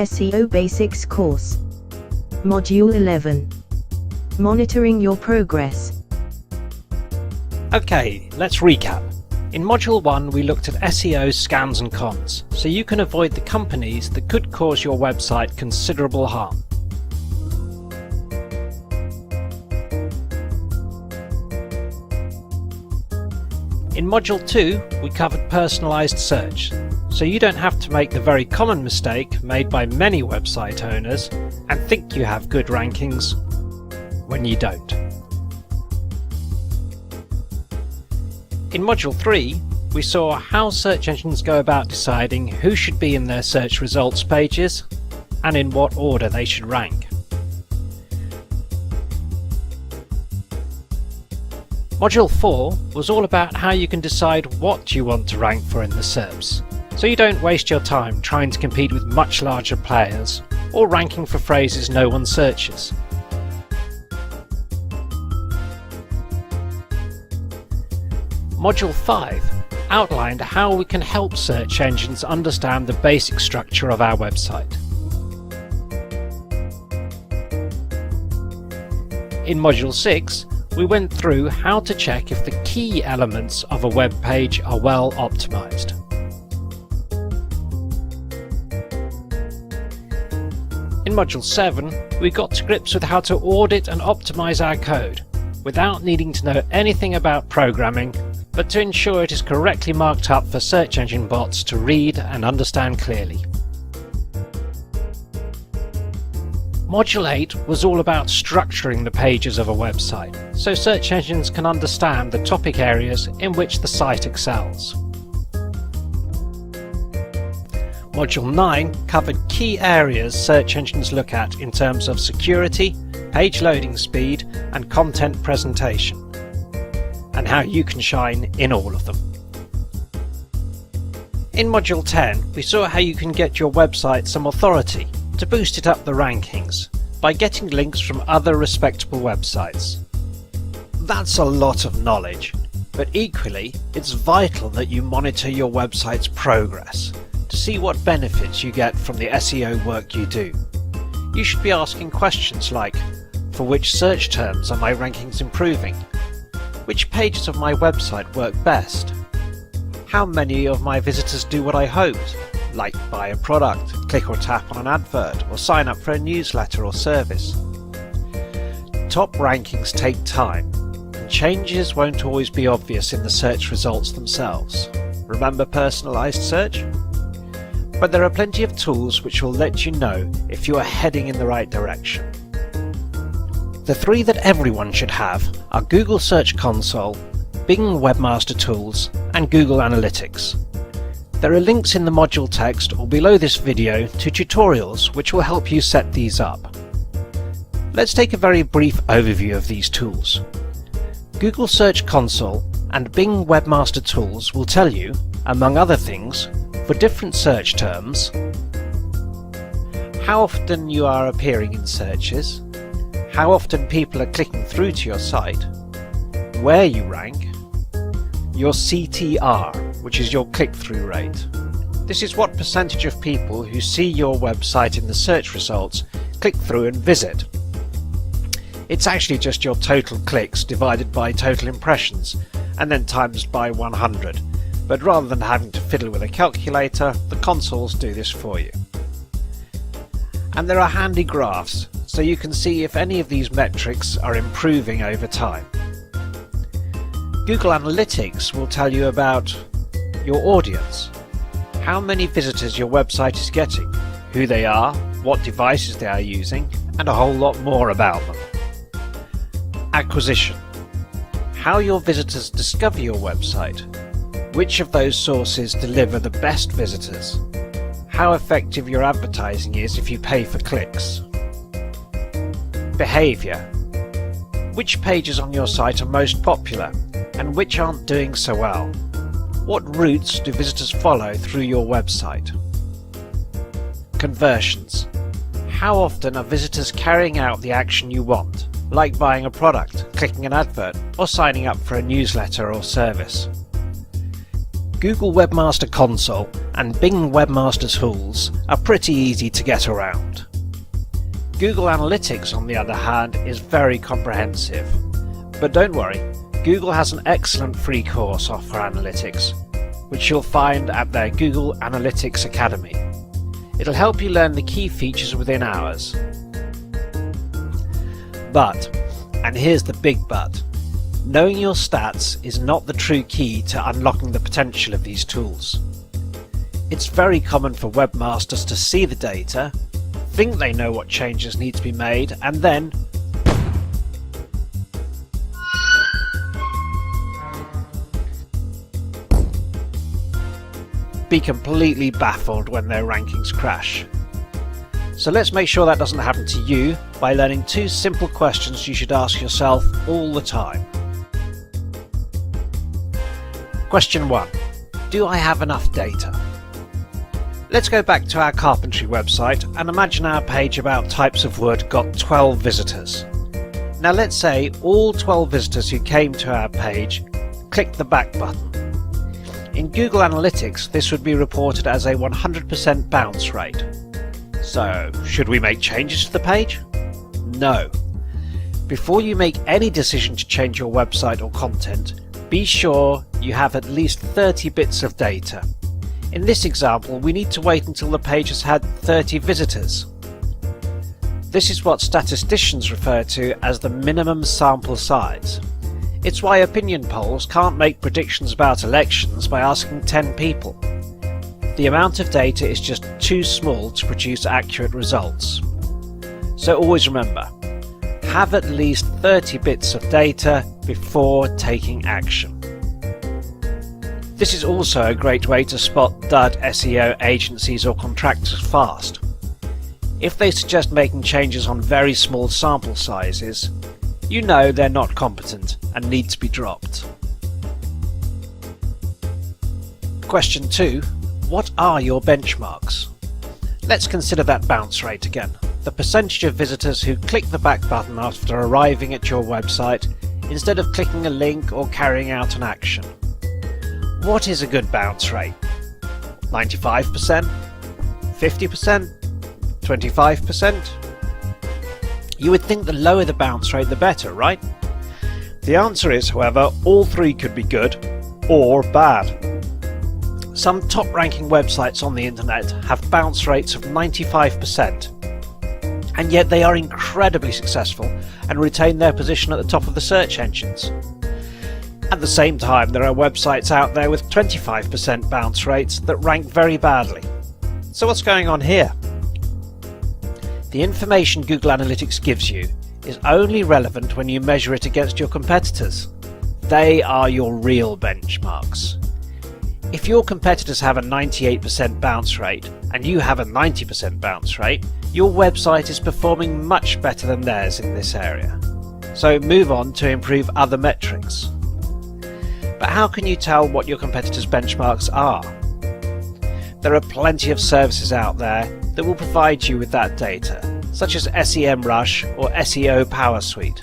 SEO Basics course. Module 11. Monitoring your progress. Okay, let's recap. In Module 1 we looked at SEO scams and cons, so you can avoid the companies that could cause your website considerable harm. In Module 2 we covered personalised search, so you don't have to make the very common mistake made by many website owners and think you have good rankings when you don't. In Module 3 we saw how search engines go about deciding who should be in their search results pages and in what order they should rank. Module 4 was all about how you can decide what you want to rank for in the SERPs, so you don't waste your time trying to compete with much larger players or ranking for phrases no one searches. Module 5 outlined how we can help search engines understand the basic structure of our website. In Module 6 we went through how to check if the key elements of a web page are well optimized. In Module 7 we got to grips with how to audit and optimize our code without needing to know anything about programming, but to ensure it is correctly marked up for search engine bots to read and understand clearly. Module 8 was all about structuring the pages of a website, so search engines can understand the topic areas in which the site excels. Module 9 covered key areas search engines look at in terms of security, page loading speed and content presentation, and how you can shine in all of them. In Module 10 we saw how you can get your website some authority to boost it up the rankings by getting links from other respectable websites. That's a lot of knowledge, but equally it's vital that you monitor your website's progress to see what benefits you get from the SEO work you do. You should be asking questions like, for which search terms are my rankings improving? Which pages of my website work best? How many of my visitors do what I hoped? Like buy a product, click or tap on an advert, or sign up for a newsletter or service. Top rankings take time, and changes won't always be obvious in the search results themselves. Remember personalised search? But there are plenty of tools which will let you know if you are heading in the right direction. The three that everyone should have are Google Search Console, Bing Webmaster Tools, and Google Analytics. There are links in the module text or below this video to tutorials which will help you set these up. Let's take a very brief overview of these tools. Google Search Console and Bing Webmaster Tools will tell you, among other things, for different search terms, how often you are appearing in searches, how often people are clicking through to your site, where you rank, your CTR, which is your click-through rate. This is what percentage of people who see your website in the search results click through and visit. It's actually just your total clicks divided by total impressions and then times by 100. But rather than having to fiddle with a calculator, the consoles do this for you. And there are handy graphs, so you can see if any of these metrics are improving over time. Google Analytics will tell you about your audience, how many visitors your website is getting, who they are, what devices they are using, and a whole lot more about them. Acquisition, how your visitors discover your website, which of those sources deliver the best visitors, how effective your advertising is if you pay for clicks. Behaviour, which pages on your site are most popular and which aren't doing so well. What routes do visitors follow through your website? Conversions. How often are visitors carrying out the action you want, like buying a product, clicking an advert, or signing up for a newsletter or service? Google Webmaster Console and Bing Webmaster Tools are pretty easy to get around. Google Analytics, on the other hand, is very comprehensive. But don't worry, Google has an excellent free course off for analytics, which you'll find at their Google Analytics Academy. It'll help you learn the key features within hours. But, and here's the big but, knowing your stats is not the true key to unlocking the potential of these tools. It's very common for webmasters to see the data, think they know what changes need to be made, and then be completely baffled when their rankings crash. So let's make sure that doesn't happen to you by learning 2 simple questions you should ask yourself all the time. Question 1. Do I have enough data? Let's go back to our carpentry website and imagine our page about types of wood got 12 visitors. Now let's say all 12 visitors who came to our page clicked the back button. In Google Analytics, this would be reported as a 100% bounce rate. So, should we make changes to the page? No. Before you make any decision to change your website or content, be sure you have at least 30 bits of data. In this example, we need to wait until the page has had 30 visitors. This is what statisticians refer to as the minimum sample size. It's why opinion polls can't make predictions about elections by asking 10 people. The amount of data is just too small to produce accurate results. So always remember, have at least 30 bits of data before taking action. This is also a great way to spot dud SEO agencies or contractors fast. If they suggest making changes on very small sample sizes, you know they're not competent and need to be dropped. Question 2. What are your benchmarks? Let's consider that bounce rate again, the percentage of visitors who click the back button after arriving at your website instead of clicking a link or carrying out an action. What is a good bounce rate? 95%? 50%? 25%? You would think the lower the bounce rate the better, right? The answer is, however, all 3 could be good or bad. Some top-ranking websites on the internet have bounce rates of 95%, and yet they are incredibly successful and retain their position at the top of the search engines. At the same time, there are websites out there with 25% bounce rates that rank very badly. So what's going on here? The information Google Analytics gives you is only relevant when you measure it against your competitors. They are your real benchmarks. If your competitors have a 98% bounce rate and you have a 90% bounce rate, your website is performing much better than theirs in this area. So move on to improve other metrics. But how can you tell what your competitors' benchmarks are? There are plenty of services out there that will provide you with that data, such as SEMrush or SEO Power Suite.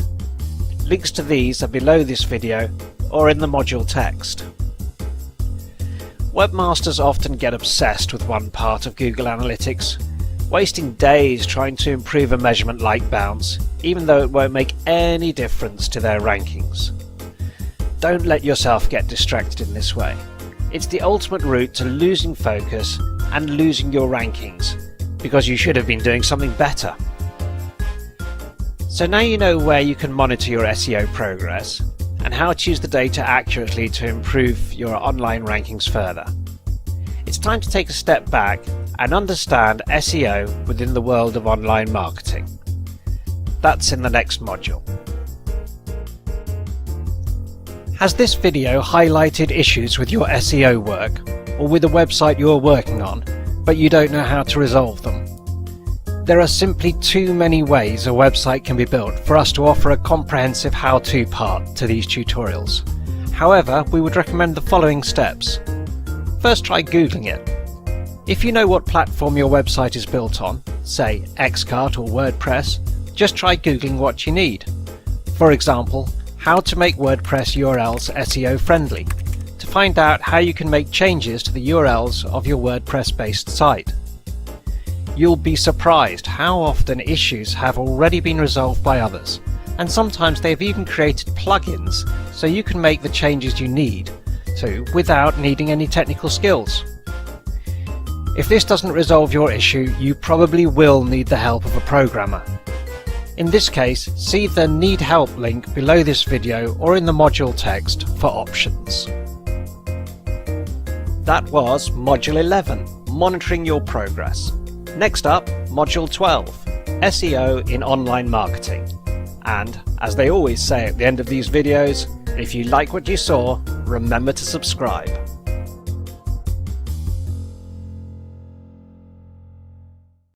Links to these are below this video or in the module text. Webmasters often get obsessed with one part of Google Analytics, wasting days trying to improve a measurement like bounce, even though it won't make any difference to their rankings. Don't let yourself get distracted in this way. It's the ultimate route to losing focus and losing your rankings, because you should have been doing something better. So now you know where you can monitor your SEO progress and how to use the data accurately to improve your online rankings further. It's time to take a step back and understand SEO within the world of online marketing. That's in the next module. Has this video highlighted issues with your SEO work or with a website you're working on, but you don't know how to resolve them? There are simply too many ways a website can be built for us to offer a comprehensive how-to part to these tutorials. However, we would recommend the following steps. First, try Googling it. If you know what platform your website is built on, say Xcart or WordPress, just try Googling what you need. For example, how to make WordPress URLs SEO friendly. To find out how you can make changes to the URLs of your WordPress-based site. You'll be surprised how often issues have already been resolved by others, and sometimes they've even created plugins so you can make the changes you need to without needing any technical skills. If this doesn't resolve your issue, you probably will need the help of a programmer. In this case, see the Need Help link below this video or in the module text for options. That was Module 11, Monitoring Your Progress. Next up, Module 12, SEO in Online Marketing. And, as they always say at the end of these videos, if you like what you saw, remember to subscribe.